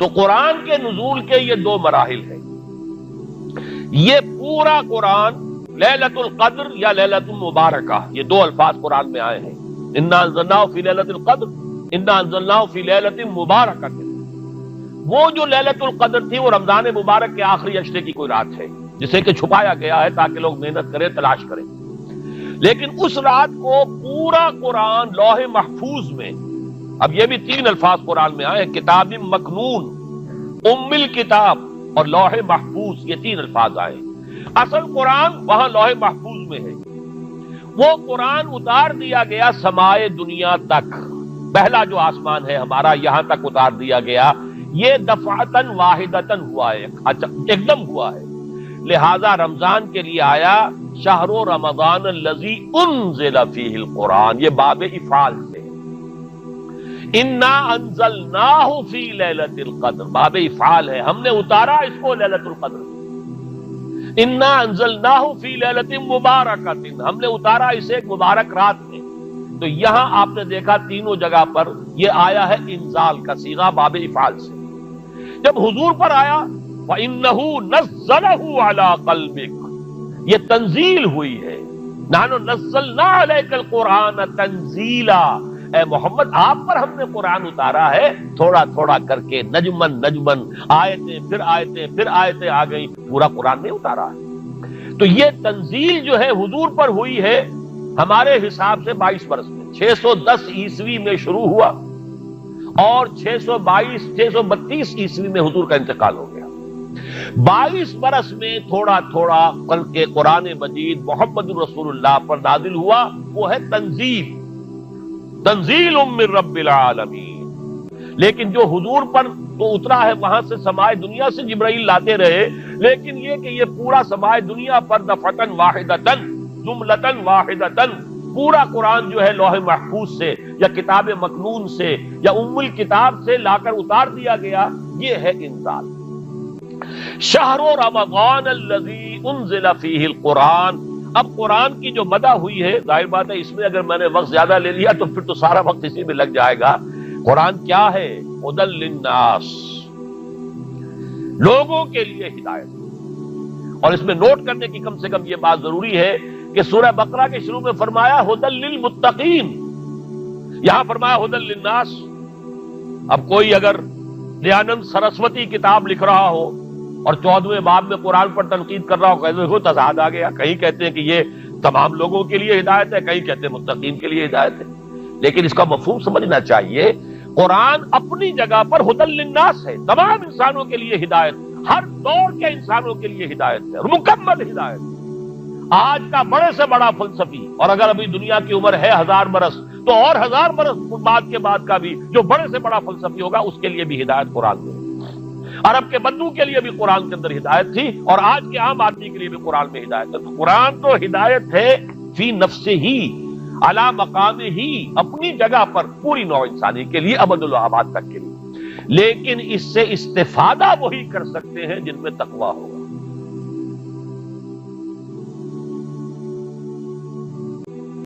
تو قرآن کے نزول کے یہ دو مراحل ہیں. یہ پورا قرآن لیلۃ القدر یا لیلۃ المبارکہ، یہ دو الفاظ قرآن میں آئے ہیں. انا انزلناہ فی لیلۃ القدر، انا انزلناہ فی لیلۃ مبارکہ. وہ جو لیلۃ القدر تھی وہ رمضان مبارک کے آخری عشرے کی کوئی رات ہے جسے کہ چھپایا گیا ہے تاکہ لوگ محنت کریں، تلاش کریں. لیکن اس رات کو پورا قرآن لوح محفوظ میں، اب یہ بھی تین الفاظ قرآن میں آئے ہیں، کتاب مکنون، ام الکتاب اور لوح محفوظ، یہ تین الفاظ آئے. اصل قرآن وہاں لوح محفوظ میں ہے. وہ قرآن اتار دیا گیا سمائے دنیا تک، پہلا جو آسمان ہے ہمارا یہاں تک اتار دیا گیا. یہ دفعتاً واحدتاً ہوا ہے، ایک دم ہوا ہے. لہذا رمضان کے لیے آیا شہر رمضان الذی انزل فیہ القرآن، یہ باب افعال سے. انا انزلناہ فی لیلۃ القدر، باب افعال ہے، ہم نے اتارا اس کو لیلۃ القدر. انا انزلناہ فی لیلۃ مبارکۃ، ہم نے اتارا اسے ایک مبارک رات میں. تو یہاں آپ نے دیکھا تینوں جگہ پر یہ آیا ہے انزال کا صیغہ باب افعال سے. جب حضور پر آیا وَإِنَّهُ نَزَّلَهُ عَلَىٰ قَلْبِكَ، یہ تنزیل ہوئی ہے. نَحْنُ نَزَّلْنَا عَلَيْكَ الْقُرْآنَ تَنزِيلًا، اے محمد آپ پر ہم نے قرآن اتارا ہے تھوڑا تھوڑا کر کے، نجمن نجمن، آیتیں پھر آیتیں پھر آیتیں آ گئی، پورا قرآن نہیں اتارا ہے. تو یہ تنزیل جو ہے حضور پر ہوئی ہے ہمارے حساب سے 22 برس میں، 610 عیسوی میں شروع ہوا اور 632 عیسوی میں حضور کا انتقال ہو گیا. 22 برس میں تھوڑا تھوڑا کے قرآن مجید محمد رسول اللہ پر نازل ہوا. وہ ہے تنزیل، تنزیل من رب العالمین. لیکن جو حضور پر تو اترا ہے وہاں سے سمائے دنیا سے جبرائیل لاتے رہے، لیکن یہ کہ یہ پورا سمائے دنیا پر دفعتاً واحدتاً، جملتاً واحدتاً، پورا قرآن جو ہے لوح محفوظ سے یا کتاب مکنون سے یا ام الکتاب سے لا کر اتار دیا گیا. یہ ہے انزال. شہر رمضان الذی انزل فیہ القرآن. اب قرآن کی جو مدح ہوئی ہے، ظاہر بات ہے اس میں اگر میں نے وقت زیادہ لے لیا تو پھر تو سارا وقت اسی میں لگ جائے گا. قرآن کیا ہے؟ ھدی للناس، لوگوں کے لیے ہدایت. اور اس میں نوٹ کرنے کی کم سے کم یہ بات ضروری ہے کہ سورہ بقرہ کے شروع میں فرمایا ھدی للمتقین، یہاں فرمایا ھدی للناس. اب کوئی اگر دیانند سرسوتی کتاب لکھ رہا ہو اور 14ویں باب میں قرآن پر تنقید کر رہا ہو، کہتے ہو تضاد آ گیا. کہیں کہتے ہیں کہ یہ تمام لوگوں کے لیے ہدایت ہے، کہیں کہتے ہیں متقین کے لیے ہدایت ہے. لیکن اس کا مفہوم سمجھنا چاہیے. قرآن اپنی جگہ پر ھدی للناس ہے، تمام انسانوں کے لیے ہدایت، ہر دور کے انسانوں کے لیے ہدایت ہے، مکمل ہدایت. آج کا بڑے سے بڑا فلسفی، اور اگر ابھی دنیا کی عمر ہے 1000 برس تو اور 1000 برس بعد کے بعد کا بھی جو بڑے سے بڑا فلسفی ہوگا اس کے لیے بھی ہدایت قرآن میں. عرب کے بدو کے لیے بھی قرآن کے اندر ہدایت تھی اور آج کے عام آدمی کے لیے بھی قرآن میں ہدایت ہے. تو قرآن تو ہدایت ہے فی نفسہ ہی، علی مقام ہی، اپنی جگہ پر پوری نوع انسانی کے لیے، ابد الآباد تک کے لیے. لیکن اس سے استفادہ وہی کر سکتے ہیں جن میں تقویٰ ہو.